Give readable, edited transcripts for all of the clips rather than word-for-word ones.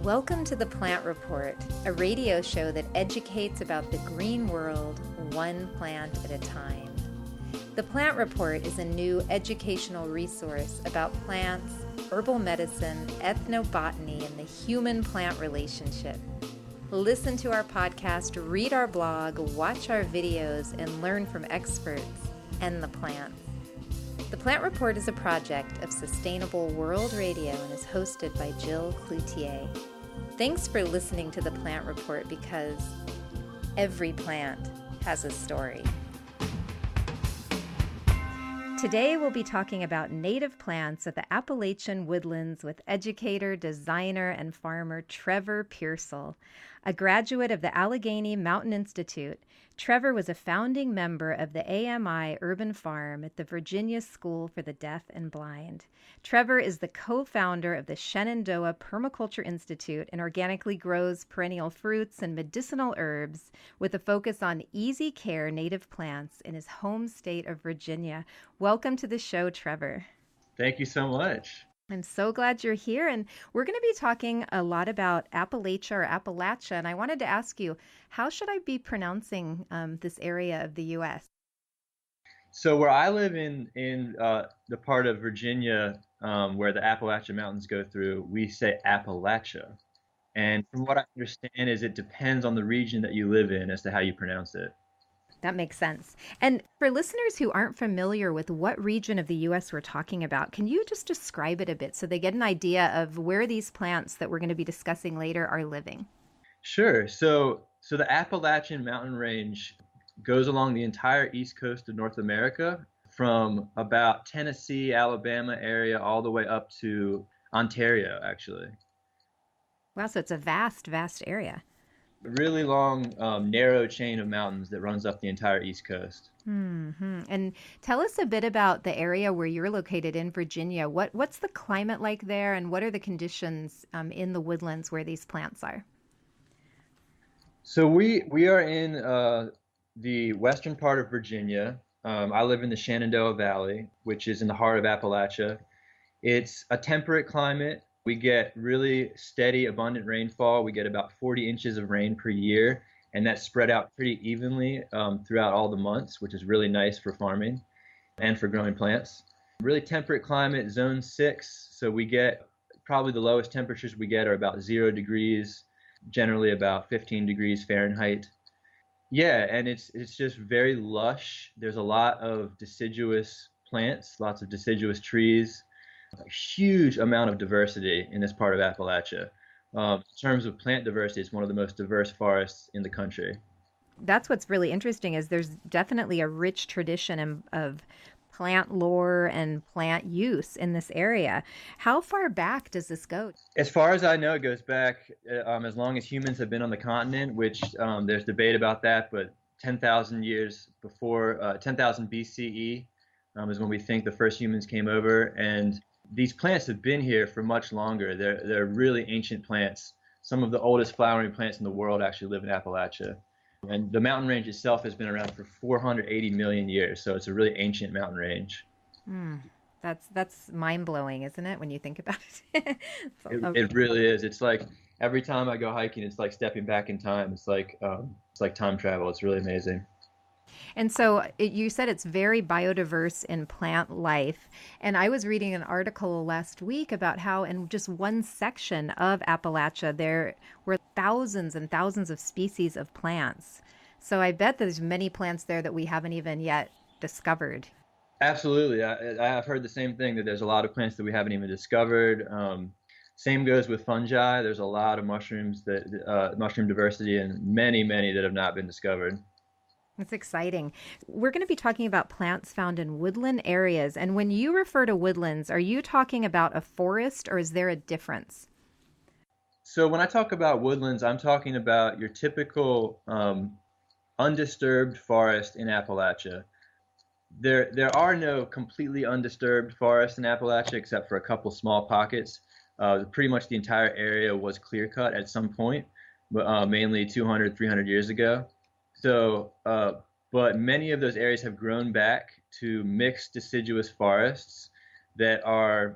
Welcome to The Plant Report, a radio show that educates about the green world one plant at a time. The Plant Report is a new educational resource about plants, herbal medicine, ethnobotany, and the human-plant relationship. Listen to our podcast, read our blog, watch our videos, and learn from experts and the plants. The Plant Report is a project of Sustainable World Radio and is hosted by Jill Cloutier. Thanks for listening to The Plant Report because every plant has a story. Today we'll be talking about native plants of the Appalachian woodlands with educator, designer, and farmer Trevor Piersol. A graduate of the Allegheny Mountain Institute, Trevor was a founding member of the AMI Urban Farm at the Virginia School for the Deaf and Blind. Trevor is the co-founder of the Shenandoah Permaculture Institute and organically grows perennial fruits and medicinal herbs with a focus on easy care native plants in his home state of Virginia. Welcome to the show, Trevor. Thank you so much. I'm so glad you're here, and we're going to be talking a lot about Appalachia or Appalachia, and I wanted to ask you, how should I be pronouncing this area of the U.S.? So where I live in the part of Virginia where the Appalachian Mountains go through, we say Appalachia. And from what I understand is it depends on the region that you live in as to how you pronounce it. That makes sense. And for listeners who aren't familiar with what region of the U.S. we're talking about, can you just describe it a bit so they get an idea of where these plants that we're going to be discussing later are living? Sure. So the Appalachian Mountain Range goes along the entire east coast of North America from about Tennessee, Alabama area all the way up to Ontario, actually. Wow, so it's a vast, vast area. A really long, narrow chain of mountains that runs up the entire East Coast. Mm-hmm. And tell us a bit about the area where you're located in Virginia. What's the climate like there, and what are the conditions in the woodlands where these plants are? So we are in the western part of Virginia. I live in the Shenandoah Valley, which is in the heart of Appalachia. It's a temperate climate. We get really steady, abundant rainfall. We get about 40 inches of rain per year, and that's spread out pretty evenly throughout all the months, which is really nice for farming and for growing plants. Really temperate climate, zone 6, so we get probably the lowest temperatures we get are about 0 degrees, generally about 15 degrees Fahrenheit. Yeah, and it's just very lush. There's a lot of deciduous plants, lots of deciduous trees. A huge amount of diversity in this part of Appalachia. In terms of plant diversity, it's one of the most diverse forests in the country. That's what's really interesting is there's definitely a rich tradition of plant lore and plant use in this area. How far back does this go? As far as I know, it goes back as long as humans have been on the continent, which there's debate about that, but 10,000 years before, 10,000 BCE is when we think the first humans came over, and these plants have been here for much longer. They're really ancient plants. Some of the oldest flowering plants in the world actually live in Appalachia. And the mountain range itself has been around for 480 million years, so it's a really ancient mountain range. That's mind-blowing, isn't it, when you think about it? It really is. It's like every time I go hiking, it's like stepping back in time. It's like time travel. It's really amazing. And so you said it's very biodiverse in plant life. And I was reading an article last week about how in just one section of Appalachia, there were thousands and thousands of species of plants. So I bet there's many plants there that we haven't even yet discovered. Absolutely. I've heard the same thing, that there's a lot of plants that we haven't even discovered. Same goes with fungi. There's a lot of mushrooms, mushroom diversity, and many, many that have not been discovered. That's exciting. We're going to be talking about plants found in woodland areas. And when you refer to woodlands, are you talking about a forest or is there a difference? So when I talk about woodlands, I'm talking about your typical undisturbed forest in Appalachia. There are no completely undisturbed forests in Appalachia except for a couple small pockets. Pretty much the entire area was clear cut at some point, mainly 200, 300 years ago. So, but many of those areas have grown back to mixed deciduous forests that are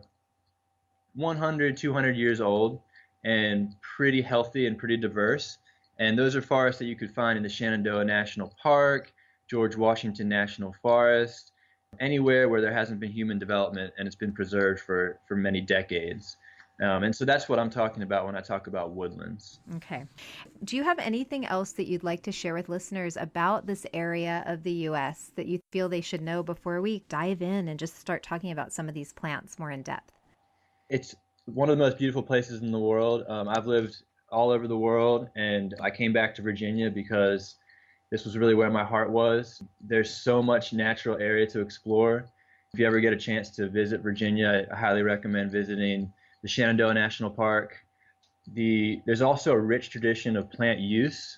100, 200 years old. and pretty healthy and pretty diverse. And those are forests that you could find in the Shenandoah National Park, George Washington National Forest, anywhere where there hasn't been human development and it's been preserved for many decades. And so that's what I'm talking about when I talk about woodlands. Okay. Do you have anything else that you'd like to share with listeners about this area of the U.S. that you feel they should know before we dive in and just start talking about some of these plants more in depth? It's one of the most beautiful places in the world. I've lived all over the world, and I came back to Virginia because this was really where my heart was. There's so much natural area to explore. If you ever get a chance to visit Virginia, I highly recommend visiting the Shenandoah National Park. There's also a rich tradition of plant use,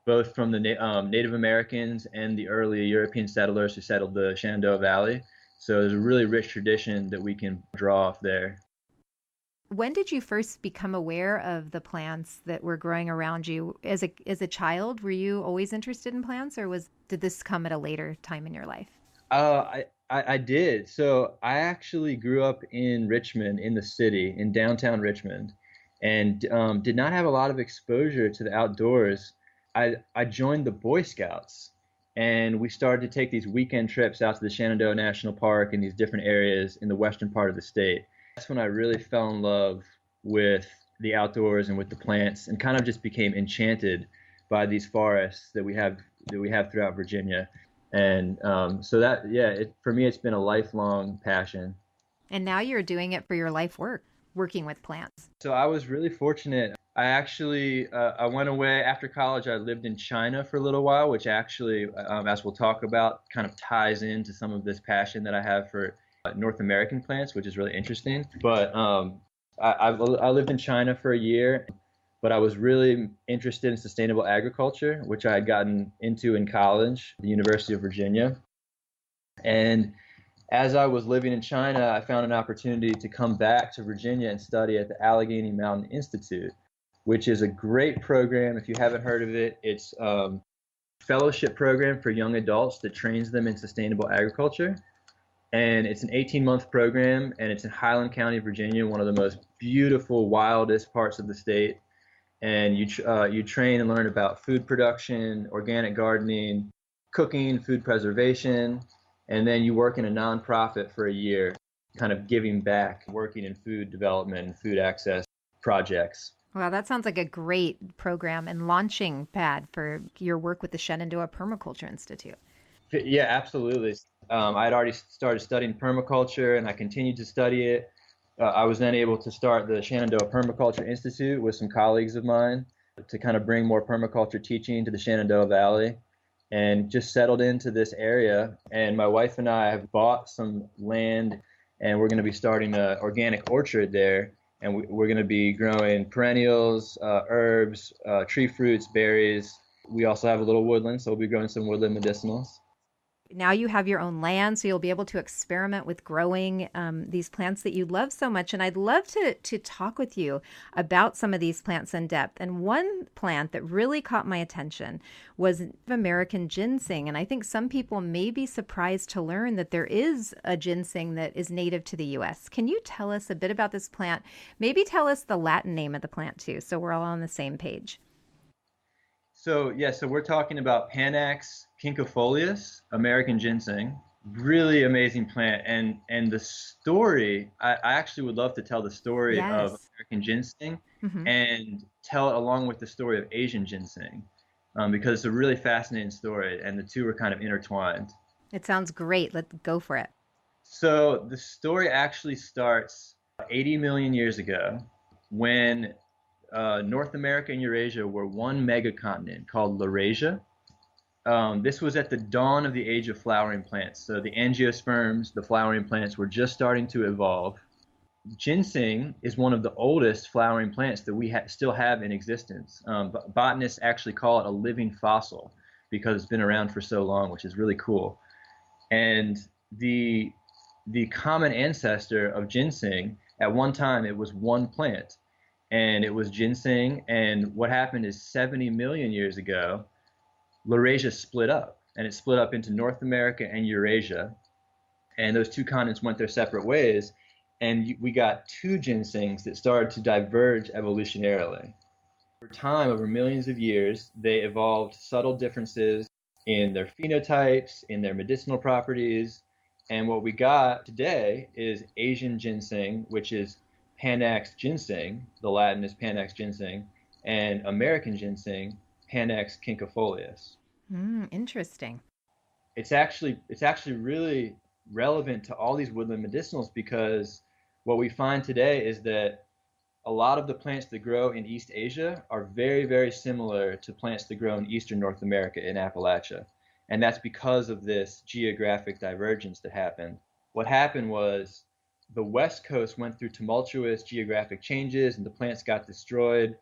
both from the Native Americans and the early European settlers who settled the Shenandoah Valley. So there's a really rich tradition that we can draw off there. When did you first become aware of the plants that were growing around you? As a child, were you always interested in plants, or did this come at a later time in your life? I did. So I actually grew up in Richmond, in the city, in downtown Richmond, and did not have a lot of exposure to the outdoors. I joined the Boy Scouts, and we started to take these weekend trips out to the Shenandoah National Park and these different areas in the western part of the state. That's when I really fell in love with the outdoors and with the plants, and kind of just became enchanted by these forests that we have throughout Virginia. And so that, for me, it's been a lifelong passion. And now you're doing it for your life work, working with plants. So I was really fortunate. I actually, I went away after college. I lived in China for a little while, which actually, as we'll talk about, kind of ties into some of this passion that I have for North American plants, which is really interesting. But I lived in China for a year. But I was really interested in sustainable agriculture, which I had gotten into in college, the University of Virginia. And as I was living in China, I found an opportunity to come back to Virginia and study at the Allegheny Mountain Institute, which is a great program. If you haven't heard of it, it's a fellowship program for young adults that trains them in sustainable agriculture. And it's an 18-month program, and it's in Highland County, Virginia, one of the most beautiful, wildest parts of the state. And you train and learn about food production, organic gardening, cooking, food preservation, and then you work in a nonprofit for a year, kind of giving back, working in food development and food access projects. Wow, that sounds like a great program and launching pad for your work with the Shenandoah Permaculture Institute. Yeah, absolutely. I'd already started studying permaculture, and I continued to study it. I was then able to start the Shenandoah Permaculture Institute with some colleagues of mine to kind of bring more permaculture teaching to the Shenandoah Valley, and just settled into this area. And my wife and I have bought some land, and we're going to be starting an organic orchard there. And we're going to be growing perennials, herbs, tree fruits, berries. We also have a little woodland, so we'll be growing some woodland medicinals. Now you have your own land, so you'll be able to experiment with growing these plants that you love so much. And I'd love to talk with you about some of these plants in depth. And one plant that really caught my attention was American Ginseng. And I think some people may be surprised to learn that there is a ginseng that is native to the U.S. Can you tell us a bit about this plant? Maybe tell us the Latin name of the plant too, so we're all on the same page. So we're talking about Panax quinquefolius, American ginseng. Really amazing plant. And the story, I actually would love to tell the story of American ginseng and tell it along with the story of Asian ginseng, because it's a really fascinating story, and the two are kind of intertwined. It sounds great. Let's go for it. So the story actually starts 80 million years ago when North America and Eurasia were one megacontinent called Laurasia. This was at the dawn of the age of flowering plants. So the angiosperms, the flowering plants, were just starting to evolve. Ginseng is one of the oldest flowering plants that we still have in existence. Botanists actually call it a living fossil because it's been around for so long, which is really cool. And the common ancestor of ginseng, at one time, it was one plant. And it was ginseng, and what happened is 70 million years ago, Laurasia split up, and it split up into North America and Eurasia, and those two continents went their separate ways, and we got two ginsengs that started to diverge evolutionarily. Over time, over millions of years, they evolved subtle differences in their phenotypes, in their medicinal properties, and what we got today is Asian ginseng, which is Panax ginseng, the Latin is Panax ginseng, and American ginseng, Panax quinquefolius. Interesting. It's actually really relevant to all these woodland medicinals because what we find today is that a lot of the plants that grow in East Asia are very, very similar to plants that grow in Eastern North America in Appalachia. And that's because of this geographic divergence that happened. What happened was the West Coast went through tumultuous geographic changes and the plants got destroyed.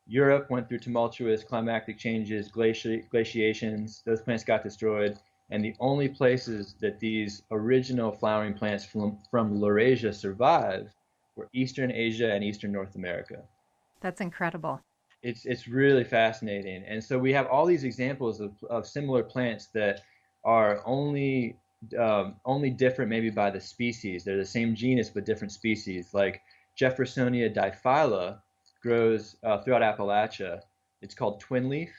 Europe went through tumultuous climatic changes, glaciations, those plants got destroyed. And the only places that these original flowering plants from Laurasia survived were Eastern Asia and Eastern North America. That's incredible. It's really fascinating. And so we have all these examples of similar plants that are only different maybe by the species. They're the same genus but different species. Like Jeffersonia diphylla grows throughout Appalachia. It's called twin leaf.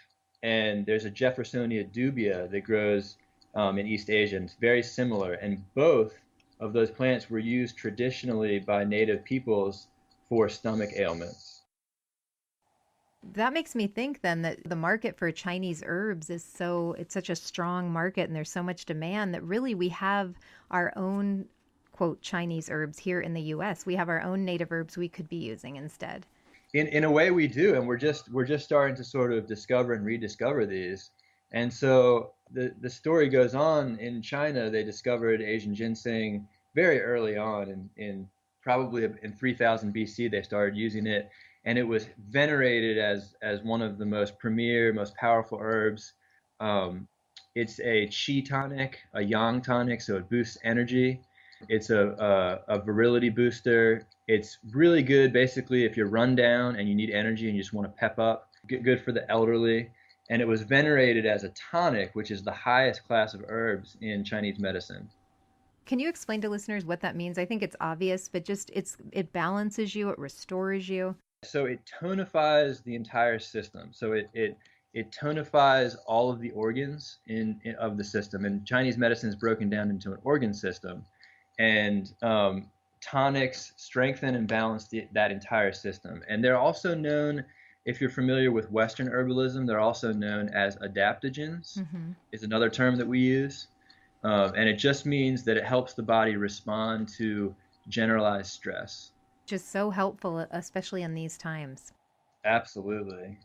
And there's a Jeffersonia dubia that grows in East Asia. And it's very similar. And both of those plants were used traditionally by native peoples for stomach ailments. That makes me think then that the market for Chinese herbs it's such a strong market and there's so much demand that really we have our own, quote, Chinese herbs here in the US. We have our own native herbs we could be using instead. In a way we do, and we're just starting to sort of discover and rediscover these. And so the story goes on. In China, they discovered Asian ginseng very early on in probably in 3000 BC they started using it. And it was venerated as one of the most premier, most powerful herbs. It's a qi tonic, a yang tonic, so it boosts energy. It's a virility booster. It's really good, basically, if you're run down and you need energy and you just want to pep up. Good for the elderly. And it was venerated as a tonic, which is the highest class of herbs in Chinese medicine. Can you explain to listeners what that means? I think it's obvious, but just it balances you, it restores you. So it tonifies the entire system. So it tonifies all of the organs of the system. And Chinese medicine is broken down into an organ system. And tonics strengthen and balance that entire system. And they're also known, if you're familiar with Western herbalism, they're also known as adaptogens, is another term that we use. And it just means that it helps the body respond to generalized stress. Just so helpful, especially in these times. Absolutely.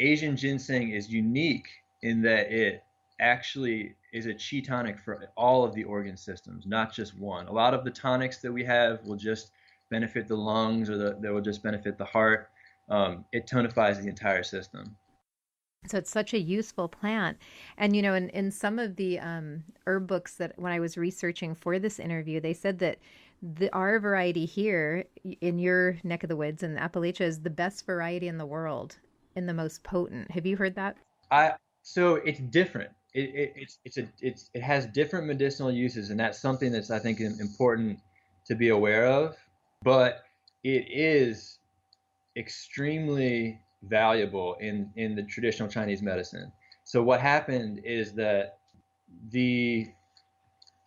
Asian ginseng is unique in that it actually is a qi tonic for all of the organ systems, not just one. A lot of the tonics that we have will just benefit the lungs or they will just benefit the heart. It tonifies the entire system. So it's such a useful plant. And, you know, in some of the herb books that when I was researching for this interview, they said that our variety here in your neck of the woods in Appalachia is the best variety in the world and the most potent. Have you heard that? So it's different. It has different medicinal uses, and that's something that's I think important to be aware of. But it is extremely valuable in the traditional Chinese medicine. So what happened is that the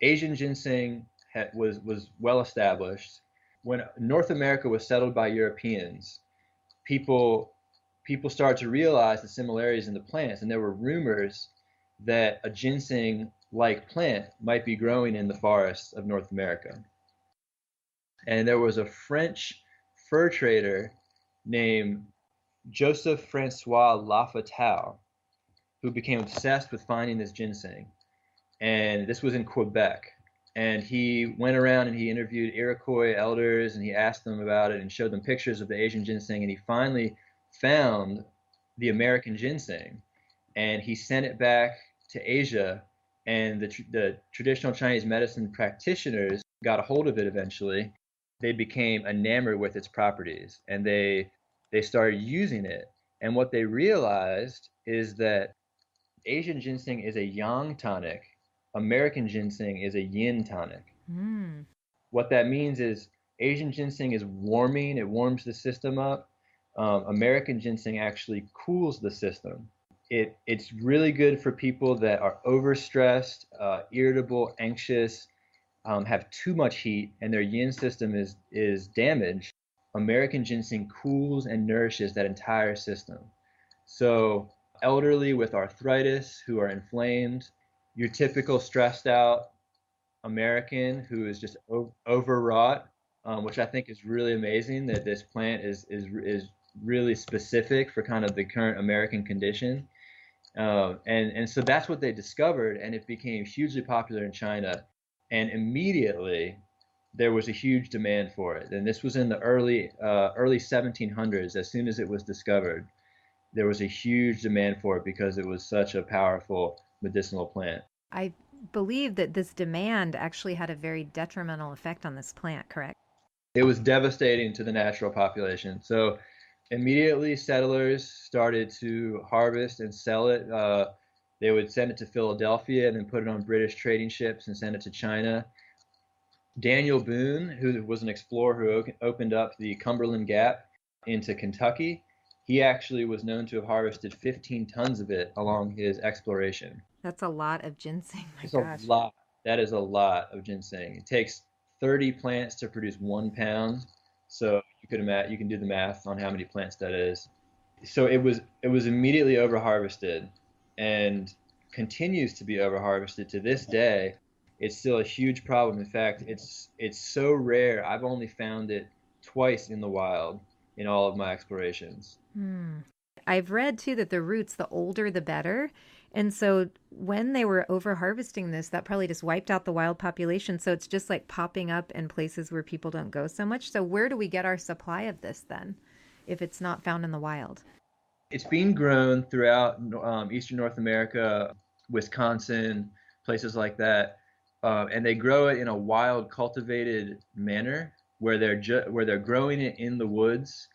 Asian ginseng was well established. When North America was settled by Europeans, people started to realize the similarities in the plants, and there were rumors that a ginseng-like plant might be growing in the forests of North America. And there was a French fur trader named Joseph Francois Lafitau who became obsessed with finding this ginseng. And this was in Quebec. And he went around and he interviewed Iroquois elders and he asked them about it and showed them pictures of the Asian ginseng. And he finally found the American ginseng. And he sent it back to Asia. And the traditional Chinese medicine practitioners got a hold of it eventually. They became enamored with its properties. And they started using it. And what they realized is that Asian ginseng is a yang tonic. American ginseng is a yin tonic. What that means is Asian ginseng is warming, it warms the system up. American ginseng actually cools the system. It's really good for people that are overstressed, irritable, anxious, have too much heat, and their yin system is damaged. American ginseng cools and nourishes that entire system. So elderly with arthritis who are inflamed, your typical stressed out American who is just overwrought, which I think is really amazing that this plant is really specific for kind of the current American condition. And so that's what they discovered, and it became hugely popular in China. And immediately there was a huge demand for it. And this was in the early 1700s. As soon as it was discovered, there was a huge demand for it because it was such a powerful medicinal plant. I believe that this demand actually had a very detrimental effect on this plant, correct? It was devastating to the natural population. So immediately settlers started to harvest and sell it. They would send it to Philadelphia and then put it on British trading ships and send it to China. Daniel Boone, who was an explorer who opened up the Cumberland Gap into Kentucky, he actually was known to have harvested 15 tons of it along his exploration. That's a lot of ginseng. That's a lot. That is a lot of ginseng. It takes 30 plants to produce 1 pound. So you can do the math on how many plants that is. So it was immediately overharvested and continues to be overharvested to this day. It's still a huge problem. In fact, it's so rare. I've only found it twice in the wild in all of my explorations. I've read too that the roots, the older the better. And so when they were over harvesting this, that probably just wiped out the wild population. So it's just like popping up in places where people don't go so much. So where do we get our supply of this then, if it's not found in the wild? It's being grown throughout Eastern North America, Wisconsin, places like that. And they grow it in a wild cultivated manner where they're growing it in the woods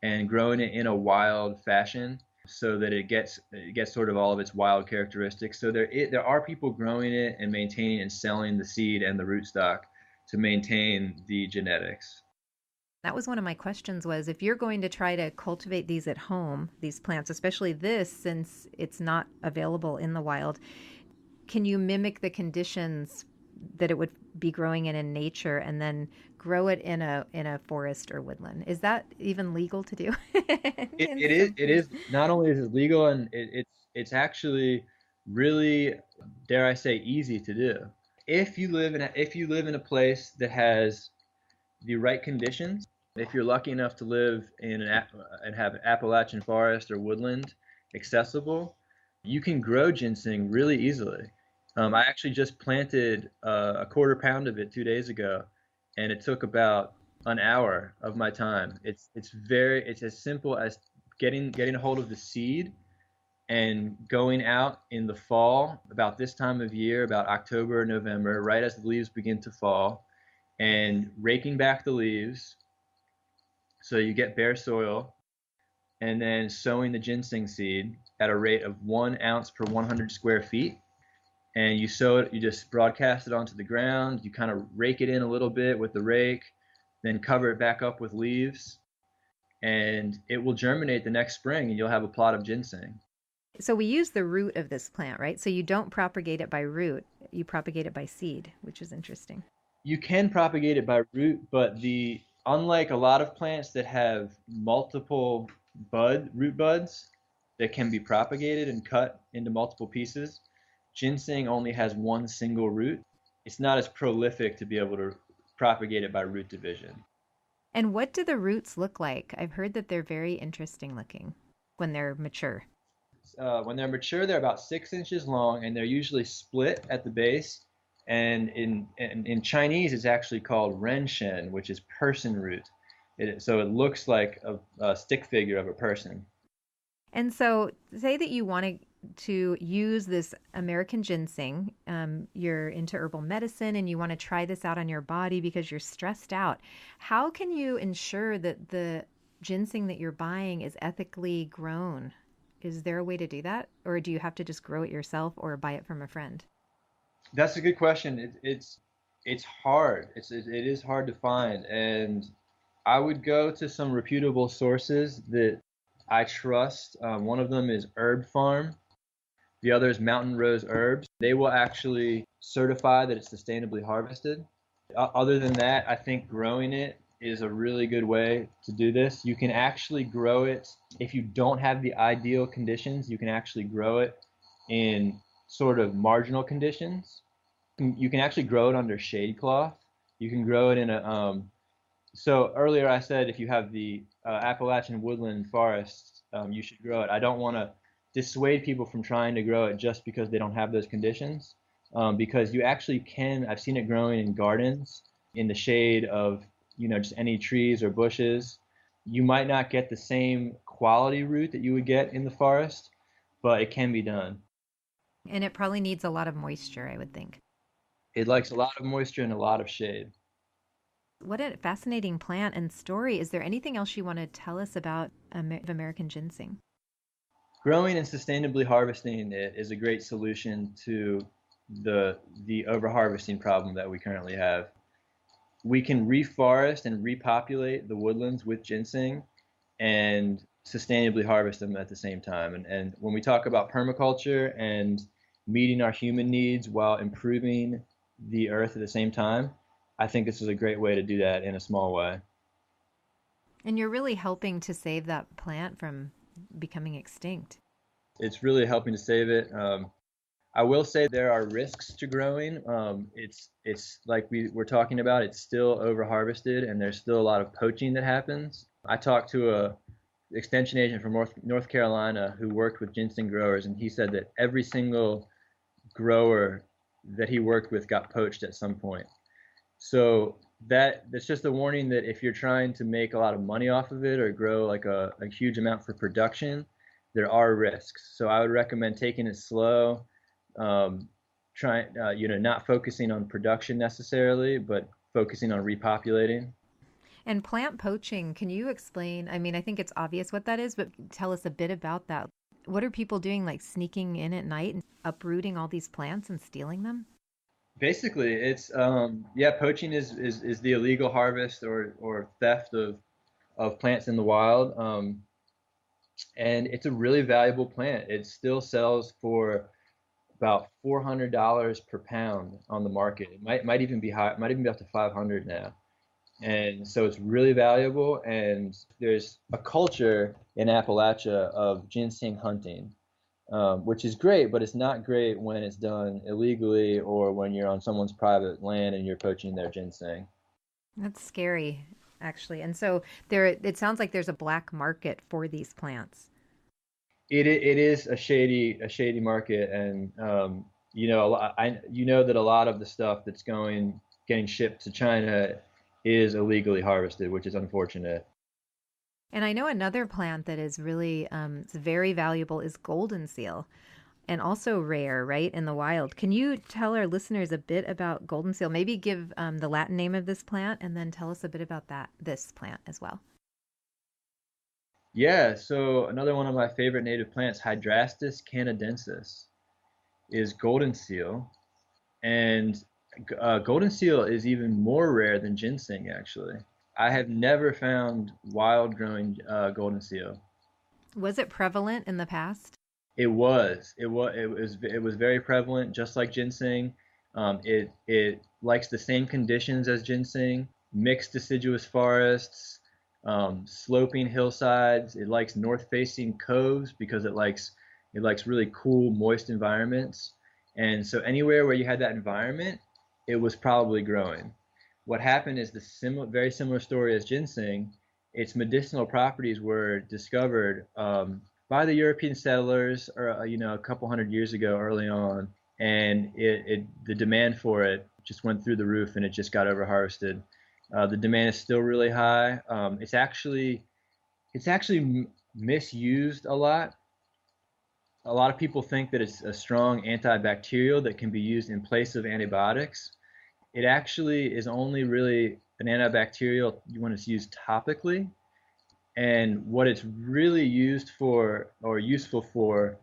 and growing it in a wild fashion, so that it gets sort of all of its wild characteristics. So there are people growing it and maintaining and selling the seed and the rootstock to maintain the genetics. That was one of my questions, was if you're going to try to cultivate these at home, these plants, especially this, since it's not available in the wild, can you mimic the conditions that it would be growing in nature and then grow it in a forest or woodland? Is that even legal to do? It is. Not only is it legal, and it's actually really, dare I say, easy to do. If you live in a place that has the right conditions, if you're lucky enough to live in and have Appalachian forest or woodland accessible, you can grow ginseng really easily. I actually just planted a 1/4 pound of it 2 days ago, and it took about an hour of my time. It's as simple as getting a hold of the seed and going out in the fall, about this time of year, about October or November, right as the leaves begin to fall, and raking back the leaves so you get bare soil, and then sowing the ginseng seed at a rate of 1 ounce per 100 square feet. And you sow it, you just broadcast it onto the ground, you kind of rake it in a little bit with the rake, then cover it back up with leaves, and it will germinate the next spring and you'll have a plot of ginseng. So we use the root of this plant, right? So you don't propagate it by root, you propagate it by seed, which is interesting. You can propagate it by root, but unlike a lot of plants that have multiple root buds that can be propagated and cut into multiple pieces, ginseng only has one single root. It's not as prolific to be able to propagate it by root division. And what do the roots look like? I've heard that they're very interesting looking when they're mature. When they're mature, they're about 6 inches long, and they're usually split at the base. And in Chinese, it's actually called renshen, which is person root. So it looks like a stick figure of a person. And so say that you want to use this American ginseng, you're into herbal medicine and you want to try this out on your body because you're stressed out. How can you ensure that the ginseng that you're buying is ethically grown? Is there a way to do that? Or do you have to just grow it yourself or buy it from a friend? That's a good question. It's hard. It is hard to find, and I would go to some reputable sources that I trust. One of them is Herb Farm. The other is Mountain Rose Herbs. They will actually certify that it's sustainably harvested. Other than that, I think growing it is a really good way to do this. You can actually grow it if you don't have the ideal conditions. You can actually grow it in sort of marginal conditions. You can actually grow it under shade cloth. You can grow it in a so earlier I said if you have the Appalachian woodland forests, you should grow it. I don't want to dissuade people from trying to grow it just because they don't have those conditions, because you actually can. I've seen it growing in gardens in the shade of just any trees or bushes. You might not get the same quality root that you would get in the forest, but it can be done. And it probably needs a lot of moisture, I would think. It likes a lot of moisture and a lot of shade. What a fascinating plant and story. Is there anything else you want to tell us about American ginseng? Growing and sustainably harvesting it is a great solution to the overharvesting problem that we currently have. We can reforest and repopulate the woodlands with ginseng and sustainably harvest them at the same time. And when we talk about permaculture and meeting our human needs while improving the earth at the same time, I think this is a great way to do that in a small way. And you're really helping to save that plant from becoming extinct. It's really helping to save it. I will say there are risks to growing. It's like we were talking about, it's still overharvested and there's still a lot of poaching that happens. I talked to a extension agent from North Carolina who worked with ginseng growers, and he said that every single grower that he worked with got poached at some point. So that's just a warning that if you're trying to make a lot of money off of it or grow like a huge amount for production, there are risks. So I would recommend taking it slow, not focusing on production necessarily, but focusing on repopulating. And plant poaching, can you explain? I mean, I think it's obvious what that is, but tell us a bit about that. What are people doing, like sneaking in at night and uprooting all these plants and stealing them? Basically, it's poaching is the illegal harvest or theft of plants in the wild, and it's a really valuable plant. It still sells for about $400 per pound on the market. It might even be high, might even be up to 500 now. And so it's really valuable, and there's a culture in Appalachia of ginseng hunting, which is great, but it's not great when it's done illegally or when you're on someone's private land and you're poaching their ginseng. That's scary, actually. And so it sounds like there's a black market for these plants. It is a shady market, and that a lot of the stuff that's getting shipped to China is illegally harvested, which is unfortunate. And I know another plant that is really it's very valuable is Goldenseal, and also rare, right, in the wild. Can you tell our listeners a bit about Goldenseal? Maybe give the Latin name of this plant, and then tell us a bit about this plant as well. Yeah, so another one of my favorite native plants, Hydrastis canadensis, is Goldenseal, and Goldenseal is even more rare than ginseng, actually. I have never found wild growing Goldenseal. Was it prevalent in the past? It was. It was very prevalent, just like ginseng. It likes the same conditions as ginseng, mixed deciduous forests, sloping hillsides. It likes north-facing coves because it likes really cool, moist environments. And so anywhere where you had that environment, it was probably growing. What happened is very similar story as ginseng. Its medicinal properties were discovered by the European settlers, or a couple hundred years ago, early on, and the demand for it just went through the roof, and it just got overharvested. The demand is still really high. It's actually misused a lot. A lot of people think that it's a strong antibacterial that can be used in place of antibiotics. It actually is only really an antibacterial when it's used topically. And what it's really used for, or useful for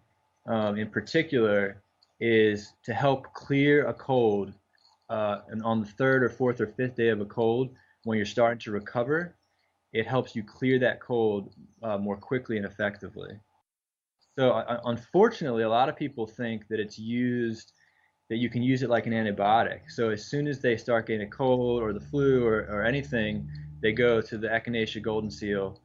in particular, is to help clear a cold and on the third or fourth or fifth day of a cold, when you're starting to recover, it helps you clear that cold more quickly and effectively. So unfortunately, a lot of people think that that you can use it like an antibiotic. So as soon as they start getting a cold or the flu or anything, they go to the Echinacea Goldenseal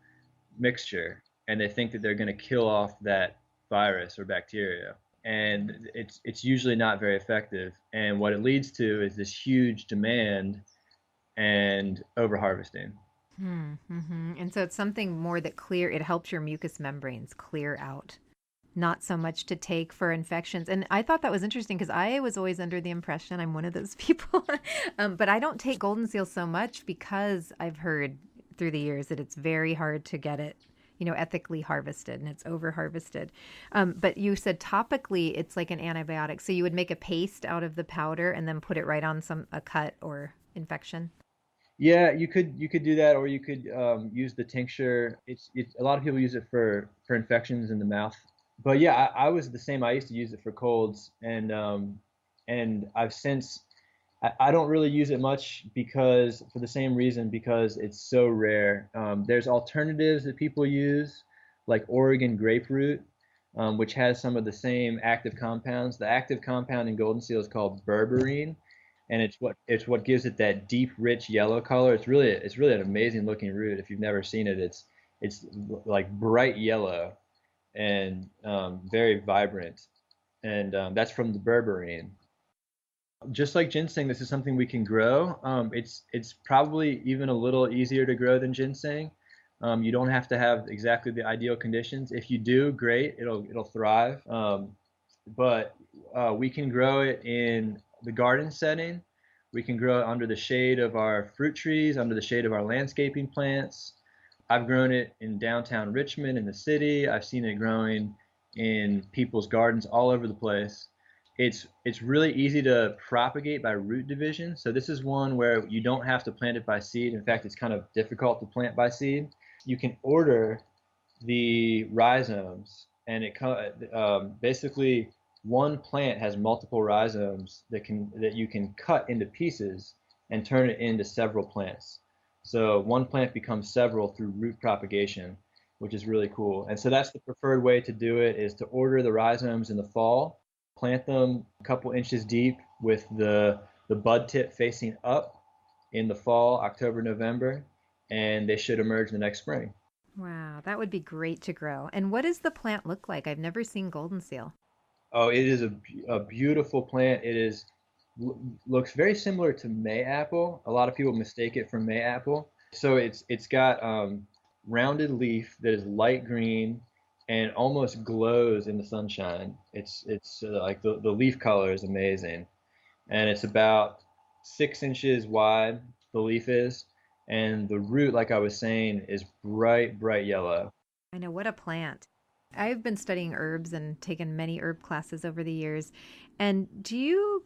mixture, and they think that they're going to kill off that virus or bacteria. And it's usually not very effective. And what it leads to is this huge demand and overharvesting. Mm-hmm. And so it's something more it helps your mucous membranes clear out, not so much to take for infections. And I thought that was interesting because I was always under the impression, I'm one of those people, but I don't take Goldenseal so much because I've heard through the years that it's very hard to get it, ethically harvested, and it's over harvested. But you said topically it's like an antibiotic. So you would make a paste out of the powder and then put it right on a cut or infection. Yeah, you could do that, or you could use the tincture. It's a lot of people use it for infections in the mouth. But yeah, I was the same. I used to use it for colds, and I've since I don't really use it much because for the same reason, because it's so rare. There's alternatives that people use, like Oregon graperoot, which has some of the same active compounds. The active compound in Goldenseal is called berberine, and it's what gives it that deep, rich yellow color. It's really an amazing looking root. If you've never seen it, it's like bright yellow and very vibrant, and that's from the berberine. Just like ginseng, this is something we can grow. It's probably even a little easier to grow than ginseng. You don't have to have exactly the ideal conditions. If you do, great, it'll thrive. But we can grow it in the garden setting. We can grow it under the shade of our fruit trees, under the shade of our landscaping plants. I've grown it in downtown Richmond, in the city. I've seen it growing in people's gardens all over the place. It's really easy to propagate by root division. So this is one where you don't have to plant it by seed. In fact, it's kind of difficult to plant by seed. You can order the rhizomes, and basically one plant has multiple rhizomes that you can cut into pieces and turn it into several plants. So one plant becomes several through root propagation, which is really cool. And so that's the preferred way to do it, is to order the rhizomes in the fall, plant them a couple inches deep with the bud tip facing up in the fall, October, November, and they should emerge the next spring. Wow, that would be great to grow. And what does the plant look like? I've never seen Goldenseal. Oh, it is a beautiful plant. Looks very similar to Mayapple. A lot of people mistake it for Mayapple. So it's got rounded leaf that is light green and almost glows in the sunshine. It's like the leaf color is amazing, and it's about 6 inches wide. The leaf is, and the root, like I was saying, is bright yellow. I know, what a plant. I've been studying herbs and taken many herb classes over the years. And do you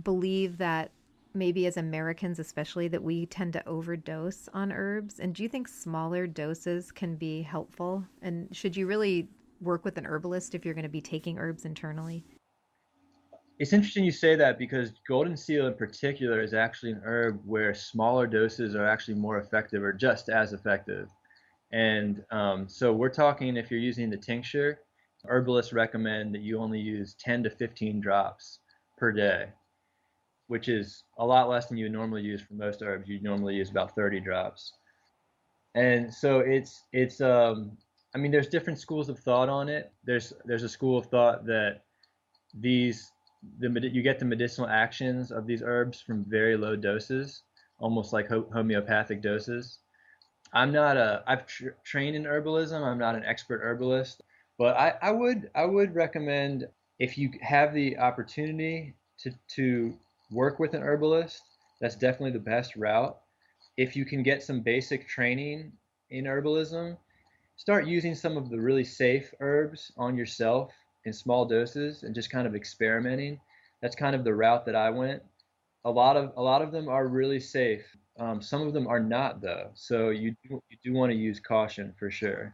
believe that maybe as Americans especially, that we tend to overdose on herbs? And do you think smaller doses can be helpful? And should you really work with an herbalist if you're going to be taking herbs internally? It's interesting you say that, because Goldenseal in particular is actually an herb where smaller doses are actually more effective, or just as effective. And so we're talking, if you're using the tincture, herbalists recommend that you only use 10 to 15 drops per day, which is a lot less than you would normally use for most herbs. You'd normally use about 30 drops. And so I mean, there's different schools of thought on it. There's a school of thought that you get the medicinal actions of these herbs from very low doses, almost like homeopathic doses. I've trained in herbalism. I'm not an expert herbalist, but I would recommend, if you have the opportunity to work with an herbalist, that's definitely the best route. If you can get some basic training in herbalism, start using some of the really safe herbs on yourself in small doses and just kind of experimenting. That's kind of the route that I went. A lot of them are really safe. Some of them are not, though. So you do want to use caution for sure.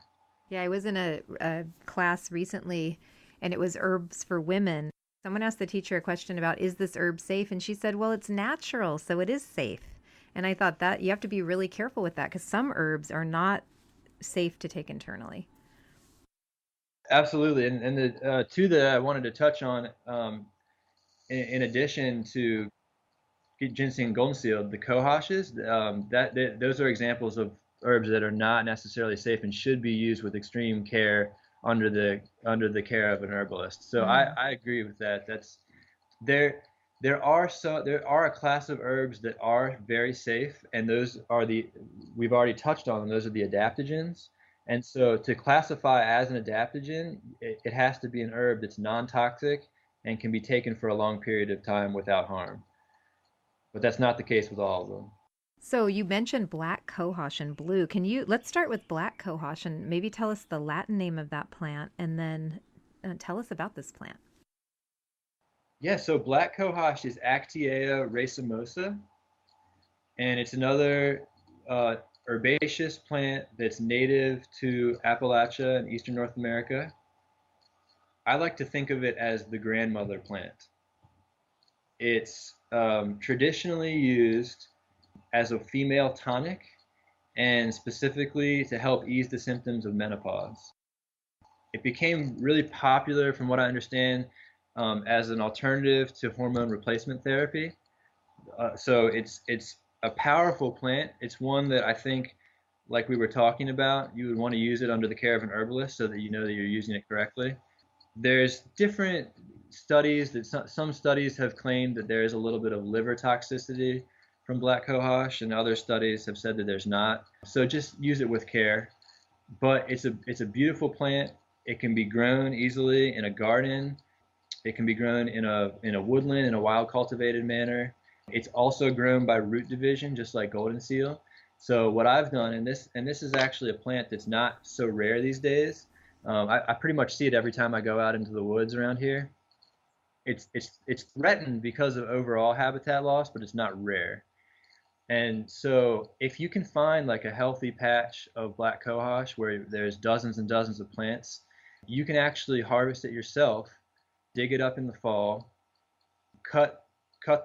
Yeah, I was in a class recently, and it was herbs for women. Someone asked the teacher a question about, is this herb safe? And she said, well, it's natural, so it is safe. And I thought that you have to be really careful with that because some herbs are not safe to take internally. Absolutely. And the two that I wanted to touch on, in addition to ginseng and goldenseal, the cohoshes, those are examples of herbs that are not necessarily safe and should be used with extreme care under the care of an herbalist. So I agree with that. That's there. There are a class of herbs that are very safe, and those are we've already touched on them. Those are the adaptogens. And so to classify as an adaptogen, it has to be an herb that's non-toxic and can be taken for a long period of time without harm. But that's not the case with all of them. So you mentioned black cohosh and blue. Let's start with black cohosh and maybe tell us the Latin name of that plant and then tell us about this plant. Yeah, so black cohosh is Actaea racemosa, and it's another herbaceous plant that's native to Appalachia and eastern North America. I like to think of it as the grandmother plant. It's traditionally used as a female tonic and specifically to help ease the symptoms of menopause. It became really popular, from what I understand, as an alternative to hormone replacement therapy. So it's a powerful plant. It's one that I think, like we were talking about, you would want to use it under the care of an herbalist so that you know that you're using it correctly. There's different studies that some studies have claimed that there is a little bit of liver toxicity from black cohosh, and other studies have said that there's not. So just use it with care. But it's a beautiful plant. It can be grown easily in a garden. It can be grown in a woodland in a wild cultivated manner. It's also grown by root division, just like goldenseal. So what I've done, and this is actually a plant that's not so rare these days. I pretty much see it every time I go out into the woods around here. It's threatened because of overall habitat loss, but it's not rare. And so if you can find like a healthy patch of black cohosh where there's dozens and dozens of plants, you can actually harvest it yourself, dig it up in the fall, cut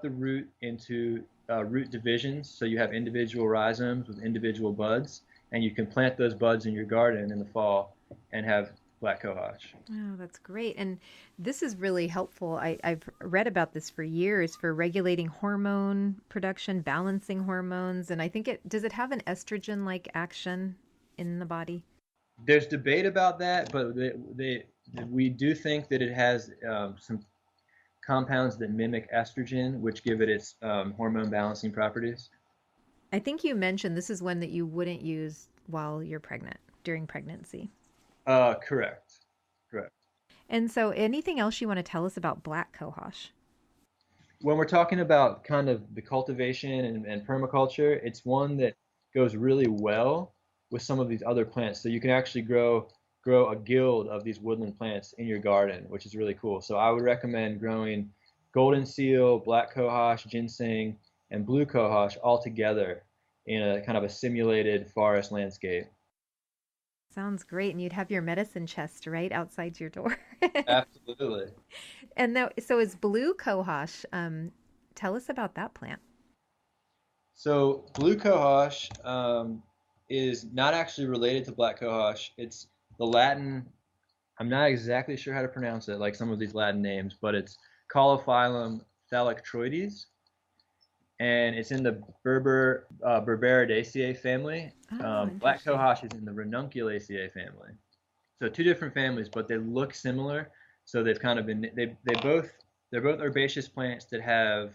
the root into root divisions, so you have individual rhizomes with individual buds, and you can plant those buds in your garden in the fall and have black cohosh. Oh, that's great. And this is really helpful. I've read about this for years for regulating hormone production, balancing hormones. And I think does it have an estrogen-like action in the body? There's debate about that, but we do think that it has some compounds that mimic estrogen, which give it its hormone balancing properties. I think you mentioned this is one that you wouldn't use while you're pregnant, during pregnancy. Correct. And so anything else you want to tell us about black cohosh? When we're talking about kind of the cultivation and permaculture, it's one that goes really well with some of these other plants. So you can actually grow a guild of these woodland plants in your garden, which is really cool. So I would recommend growing goldenseal, black cohosh, ginseng, and blue cohosh all together in a kind of a simulated forest landscape. Sounds great. And you'd have your medicine chest right outside your door. Absolutely. And so is blue cohosh. Tell us about that plant. So blue cohosh is not actually related to black cohosh. It's the Latin, I'm not exactly sure how to pronounce it, like some of these Latin names, but it's Caulophyllum thalictroides, and it's in the Berberidaceae family. Black cohosh is in the Ranunculaceae family. So two different families, but they look similar. So they've kind of been, they're both herbaceous plants that have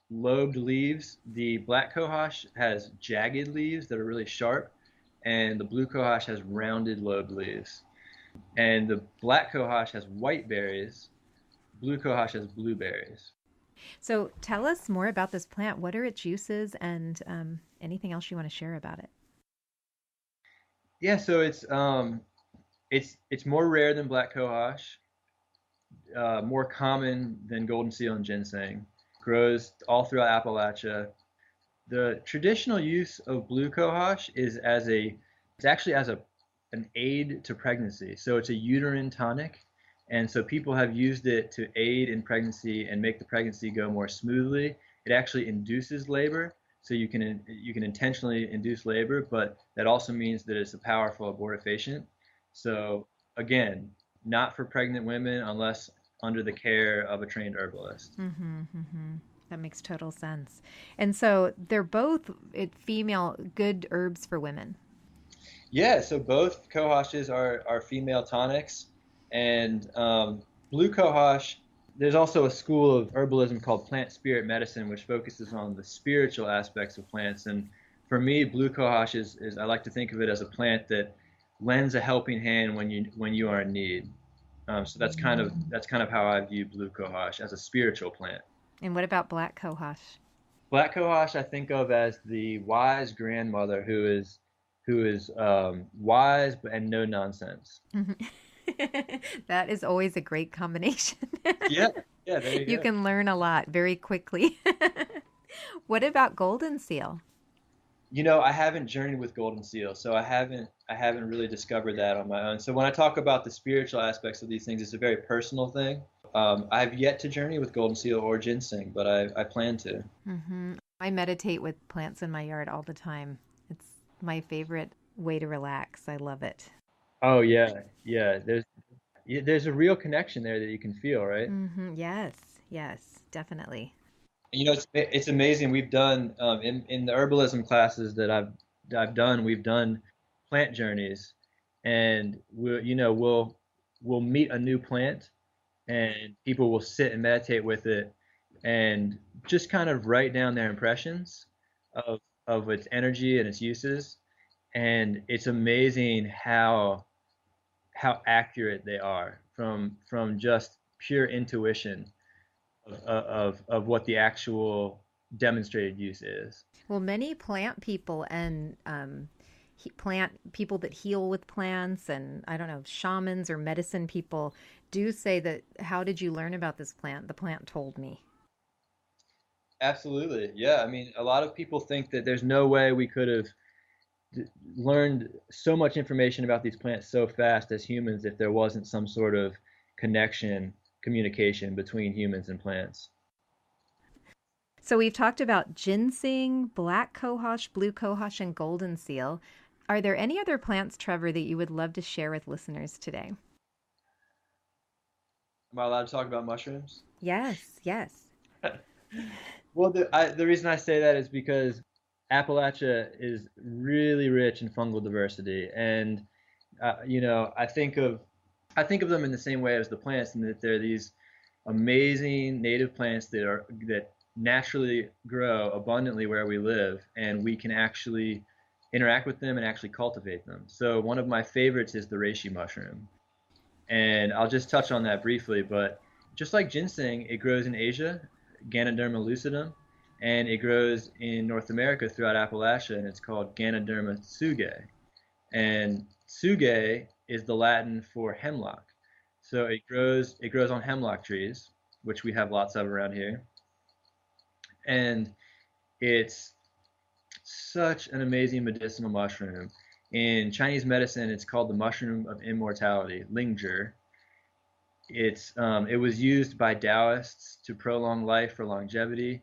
lobed leaves. The black cohosh has jagged leaves that are really sharp, and the blue cohosh has rounded lobed leaves. And the black cohosh has white berries, blue cohosh has blueberries. So tell us more about this plant. What are its uses, and anything else you want to share about it? Yeah, so it's more rare than black cohosh, more common than goldenseal and ginseng. Grows all throughout Appalachia. The traditional use of blue cohosh is it's actually as an aid to pregnancy. So it's a uterine tonic, And so people have used it to aid in pregnancy and make the pregnancy go more smoothly. It actually induces labor, so you can intentionally induce labor, but that also means that it's a powerful abortifacient. So again, not for pregnant women unless under the care of a trained herbalist. Mm-hmm, mm-hmm. That makes total sense. And so they're both female good herbs for women. Yeah, so both cohoshes are female tonics, and blue cohosh. There's also a school of herbalism called plant spirit medicine, which focuses on the spiritual aspects of plants. And for me, blue cohosh is I like to think of it as a plant that lends a helping hand when you are in need. So that's kind of how I view blue cohosh as a spiritual plant. And what about black cohosh? Black cohosh I think of as the wise grandmother who is wise and no nonsense. That is always a great combination. Yeah, there you go. You can learn a lot very quickly. What about Goldenseal? I haven't journeyed with Goldenseal, so I haven't really discovered that on my own. So when I talk about the spiritual aspects of these things, it's a very personal thing. I've yet to journey with Goldenseal or ginseng, but I plan to. Mm-hmm. I meditate with plants in my yard all the time. It's my favorite way to relax. I love it. Oh yeah. There's a real connection there that you can feel, right? Mm-hmm. Yes, definitely. It's amazing. We've done in the herbalism classes that I've done. We've done plant journeys, and we'll meet a new plant, and people will sit and meditate with it, and just kind of write down their impressions of its energy and its uses, and it's amazing how accurate they are from just pure intuition of what the actual demonstrated use is. Well, many plant people and plant people that heal with plants and, I don't know, shamans or medicine people do say that, how did you learn about this plant? The plant told me. Absolutely. Yeah. I mean, a lot of people think that there's no way we could have learned so much information about these plants so fast as humans if there wasn't some sort of communication between humans and plants. So we've talked about ginseng, black cohosh, blue cohosh, and goldenseal. Are there any other plants, Trevor, that you would love to share with listeners today? Am I allowed to talk about mushrooms? Yes. Well, the reason I say that is because Appalachia is really rich in fungal diversity, and I think of them in the same way as the plants, in that they're these amazing native plants that naturally grow abundantly where we live, and we can actually interact with them and actually cultivate them. So one of my favorites is the Reishi mushroom, and I'll just touch on that briefly. But just like ginseng, it grows in Asia, Ganoderma lucidum, and it grows in North America throughout Appalachia, and it's called Ganoderma tsugae. And tsugae is the Latin for hemlock. So it grows on hemlock trees, which we have lots of around here. And it's such an amazing medicinal mushroom. In Chinese medicine, it's called the mushroom of immortality, Lingzhi. It was used by Taoists to prolong life for longevity.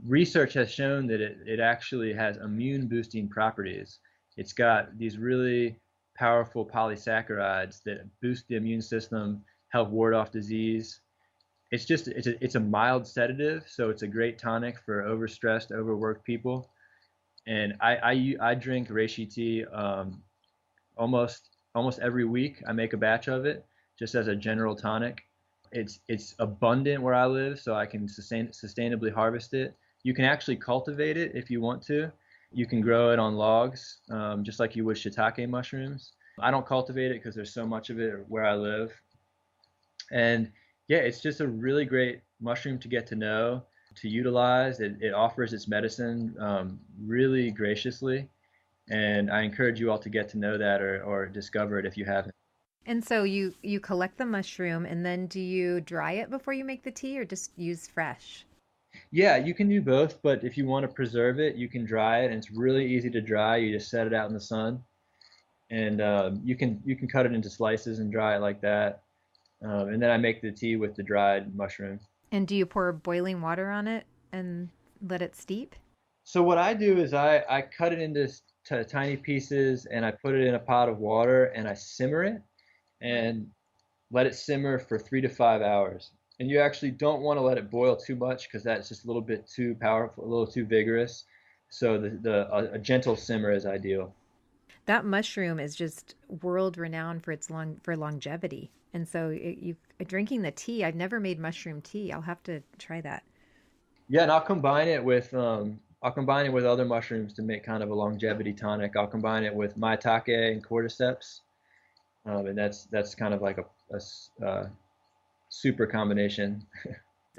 Research has shown that it actually has immune boosting properties. It's got these really powerful polysaccharides that boost the immune system, help ward off disease. It's a mild sedative, so it's a great tonic for overstressed, overworked people. And I drink reishi tea almost every week. I make a batch of it just as a general tonic. It's abundant where I live, so I can sustainably harvest it. You can actually cultivate it if you want to. You can grow it on logs, just like you would shiitake mushrooms. I don't cultivate it because there's so much of it where I live. And yeah, it's just a really great mushroom to get to know, to utilize. It offers its medicine really graciously. And I encourage you all to get to know that or discover it if you haven't. And so you collect the mushroom, and then do you dry it before you make the tea, or just use fresh? Yeah, you can do both, but if you want to preserve it, you can dry it, and it's really easy to dry. You just set it out in the sun, and you can cut it into slices and dry it like that. And then I make the tea with the dried mushroom. And do you pour boiling water on it and let it steep? So what I do is I cut it into tiny pieces and I put it in a pot of water and I simmer it and let it simmer for 3 to 5 hours. And you actually don't want to let it boil too much because that's just a little bit too powerful, a little too vigorous. So a gentle simmer is ideal. That mushroom is just world renowned for its longevity. And so you drinking the tea, I've never made mushroom tea. I'll have to try that. Yeah, and I'll combine it with other mushrooms to make kind of a longevity tonic. I'll combine it with maitake and cordyceps, and that's kind of like a super combination.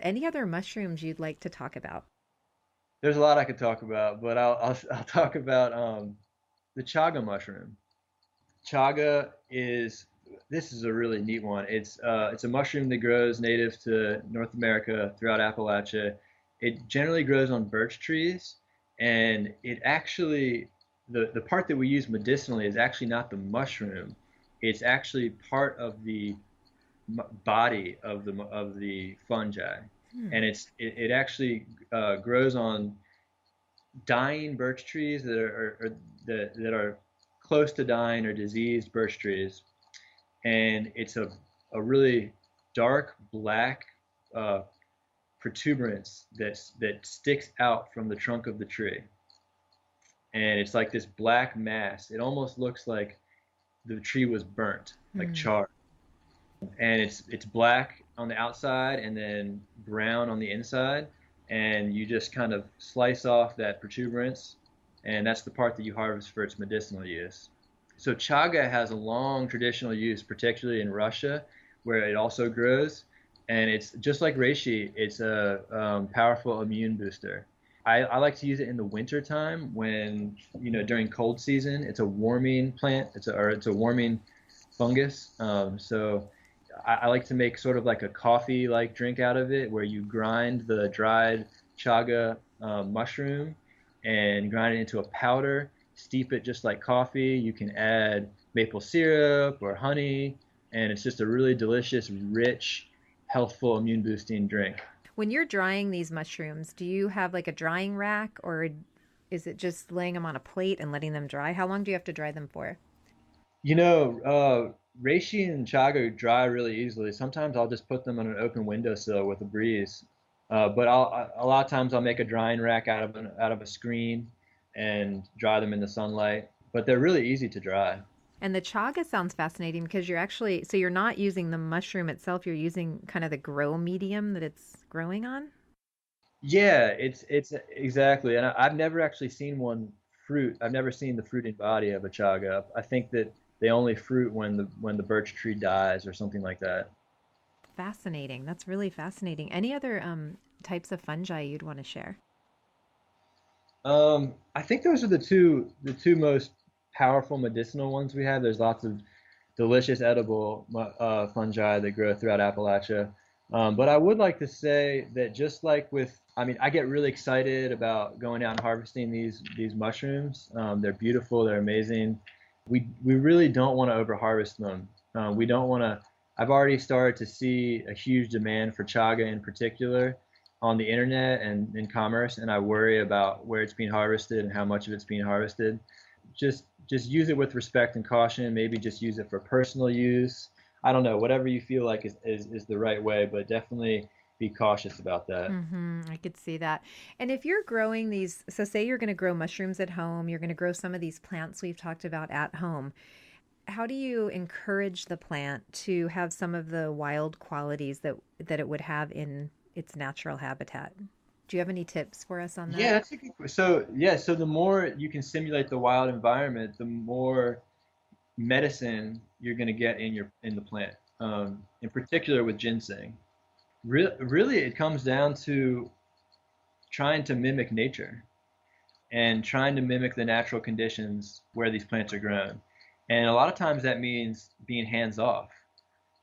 Any other mushrooms you'd like to talk about? There's a lot I could talk about, but I'll talk about the chaga mushroom. Chaga is This is a really neat one. It's a mushroom that grows native to North America throughout Appalachia. It generally grows on birch trees, and it actually the part that we use medicinally is actually not the mushroom. It's actually part of the body of the fungi, and it actually grows on dying birch trees that are close to dying or diseased birch trees, and it's a really dark black protuberance that sticks out from the trunk of the tree, and it's like this black mass. It almost looks like the tree was burnt, like charred, and it's black on the outside and then brown on the inside, and you just kind of slice off that protuberance, and that's the part that you harvest for its medicinal use. So chaga has a long traditional use, particularly in Russia, where it also grows, and it's just like reishi. It's a powerful immune booster. I like to use it in the winter time when, during cold season. It's a warming plant. It's a warming fungus. So I like to make sort of like a coffee-like drink out of it, where you grind the dried chaga mushroom and grind it into a powder, steep it just like coffee. You can add maple syrup or honey, and it's just a really delicious, rich, healthful, immune-boosting drink. When you're drying these mushrooms, do you have like a drying rack, or is it just laying them on a plate and letting them dry? How long do you have to dry them for? Reishi and Chaga dry really easily. Sometimes I'll just put them on an open windowsill with a breeze. But a lot of times I'll make a drying rack out of a screen and dry them in the sunlight. But they're really easy to dry. And the chaga sounds fascinating because you're not using the mushroom itself, you're using kind of the grow medium that it's growing on? Yeah, it's exactly. And I've never actually seen fruit. I've never seen the fruiting body of a chaga. I think that they only fruit when the birch tree dies or something like that. Fascinating. That's really fascinating. Any other types of fungi you'd want to share? I think those are the two most powerful medicinal ones we have. There's lots of delicious edible fungi that grow throughout Appalachia. But I would like to say that just like I get really excited about going out and harvesting these mushrooms. They're beautiful. They're amazing. We really don't want to over-harvest them. We don't want to. I've already started to see a huge demand for chaga in particular on the internet and in commerce, and I worry about where it's being harvested and how much of it's being harvested. Just use it with respect and caution. Maybe just use it for personal use. I don't know, whatever you feel like is the right way, but definitely be cautious about that. I could see that. And if you're growing these, so say you're going to grow mushrooms at home, you're going to grow some of these plants we've talked about at home. How do you encourage the plant to have some of the wild qualities that it would have in its natural habitat? Do you have any tips for us on that? Yeah, that's a good question. So the more you can simulate the wild environment, the more medicine you're going to get in the plant. In particular with ginseng, really it comes down to trying to mimic nature and trying to mimic the natural conditions where these plants are grown. And a lot of times that means being hands off.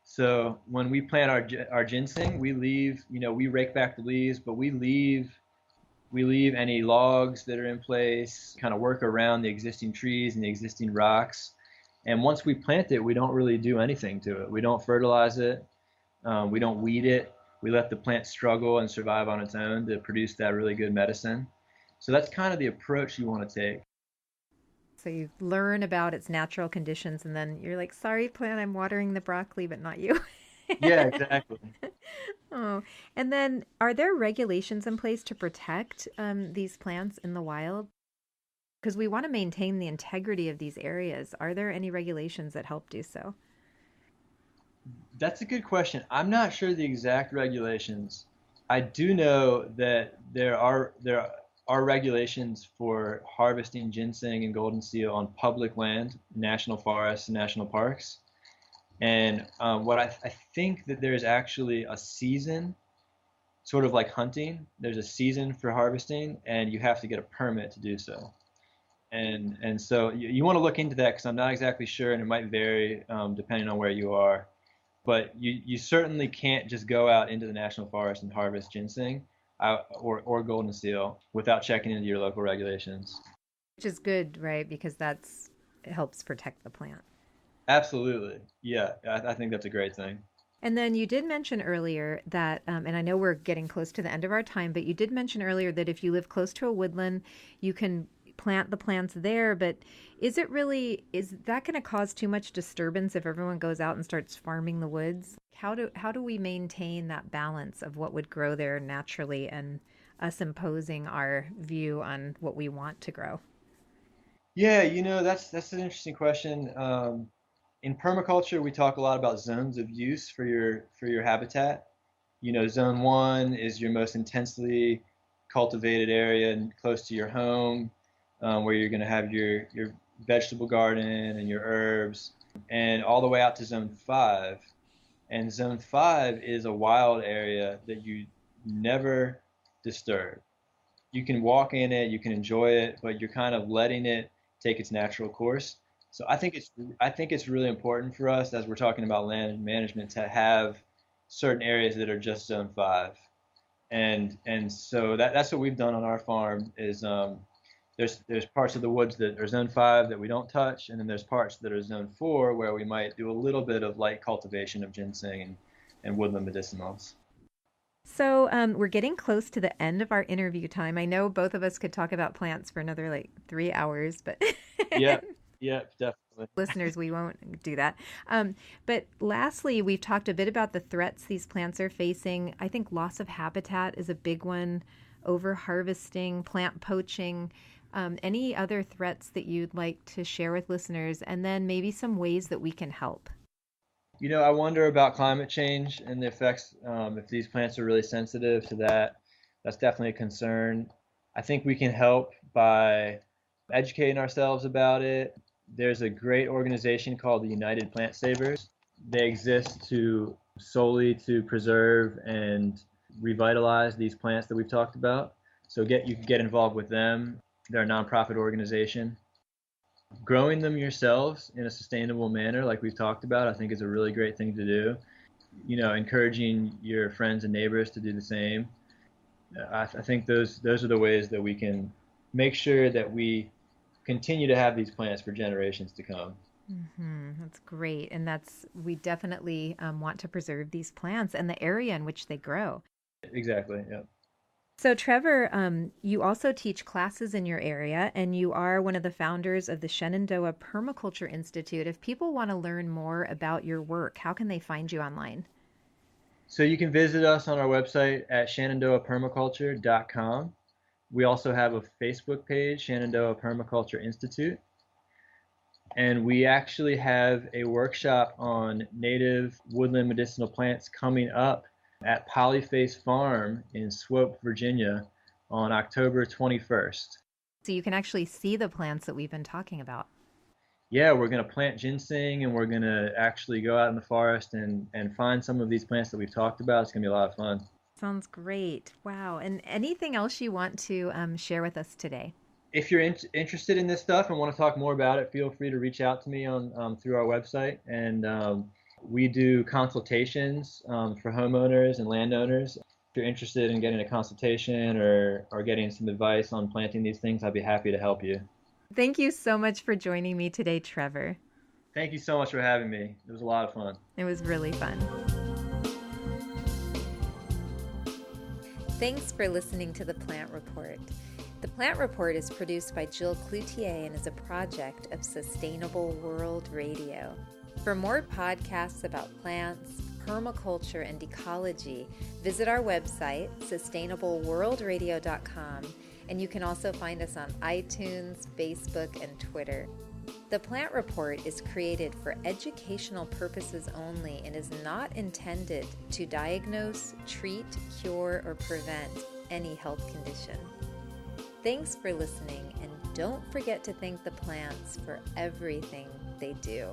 So when we plant our ginseng, we rake back the leaves, but we leave any logs that are in place, kind of work around the existing trees and the existing rocks. And once we plant it, we don't really do anything to it. We don't fertilize it. We don't weed it. We let the plant struggle and survive on its own to produce that really good medicine. So that's kind of the approach you want to take. So you learn about its natural conditions, and then you're like, sorry, plant, I'm watering the broccoli, but not you. Yeah, exactly. Oh, and then are there regulations in place to protect these plants in the wild? Because we want to maintain the integrity of these areas. Are there any regulations that help do so? That's a good question. I'm not sure the exact regulations. I do know that there are regulations for harvesting ginseng and goldenseal on public land, national forests, and national parks. And I think that there's actually a season, sort of like hunting. There's a season for harvesting, and you have to get a permit to do so. And so you want to look into that because I'm not exactly sure, and it might vary depending on where you are. But you certainly can't just go out into the national forest and harvest ginseng or golden seal without checking into your local regulations. Which is good, right? Because it helps protect the plant. Absolutely. Yeah, I think that's a great thing. And then you did mention earlier that, and I know we're getting close to the end of our time, but you did mention earlier that if you live close to a woodland, you can plant the plants there. But is that going to cause too much disturbance if everyone goes out and starts farming the woods? How do we maintain that balance of what would grow there naturally and us imposing our view on what we want to grow? Yeah, that's an interesting question. In permaculture, we talk a lot about zones of use for your habitat. Zone 1 is your most intensely cultivated area and close to your home, where you're going to have your vegetable garden and your herbs, and all the way out to zone 5. And zone 5 is a wild area that you never disturb. You can walk in it, you can enjoy it, but you're kind of letting it take its natural course. So I think it's really important for us, as we're talking about land management, to have certain areas that are just zone 5. And so that's what we've done on our farm is there's parts of the woods that are zone 5 that we don't touch, and then there's parts that are zone 4 where we might do a little bit of light cultivation of ginseng and woodland medicinals. So we're getting close to the end of our interview time. I know both of us could talk about plants for another 3 hours, but Yeah, definitely. Listeners, we won't do that. But lastly, we've talked a bit about the threats these plants are facing. I think loss of habitat is a big one, over-harvesting, plant poaching. Any other threats that you'd like to share with listeners, and then maybe some ways that we can help? I wonder about climate change and the effects, if these plants are really sensitive to that. That's definitely a concern. I think we can help by educating ourselves about it. There's a great organization called the United Plant Savers. They exist solely to preserve and revitalize these plants that we've talked about. So you can get involved with them. They're a nonprofit organization. Growing them yourselves in a sustainable manner, like we've talked about, I think is a really great thing to do. Encouraging your friends and neighbors to do the same. I think those are the ways that we can make sure that we continue to have these plants for generations to come. Mm-hmm. That's great. And we definitely want to preserve these plants and the area in which they grow. Exactly, yeah. So Trevor, you also teach classes in your area, and you are one of the founders of the Shenandoah Permaculture Institute. If people want to learn more about your work, how can they find you online? So you can visit us on our website at shenandoahpermaculture.com. We also have a Facebook page, Shenandoah Permaculture Institute. And we actually have a workshop on native woodland medicinal plants coming up at Polyface Farm in Swope, Virginia on October 21st. So you can actually see the plants that we've been talking about. Yeah, we're going to plant ginseng, and we're going to actually go out in the forest and find some of these plants that we've talked about. It's going to be a lot of fun. Sounds great. Wow. And anything else you want to share with us today? If you're interested in this stuff and want to talk more about it, feel free to reach out to me on through our website. And we do consultations for homeowners and landowners. If you're interested in getting a consultation or getting some advice on planting these things, I'd be happy to help you. Thank you so much for joining me today, Trevor. Thank you so much for having me. It was a lot of fun. It was really fun. Thanks for listening to The Plant Report. The Plant Report is produced by Jill Cloutier and is a project of Sustainable World Radio. For more podcasts about plants, permaculture, and ecology, visit our website, sustainableworldradio.com, and you can also find us on iTunes, Facebook, and Twitter. The Plant Report is created for educational purposes only and is not intended to diagnose, treat, cure, or prevent any health condition. Thanks for listening, and don't forget to thank the plants for everything they do.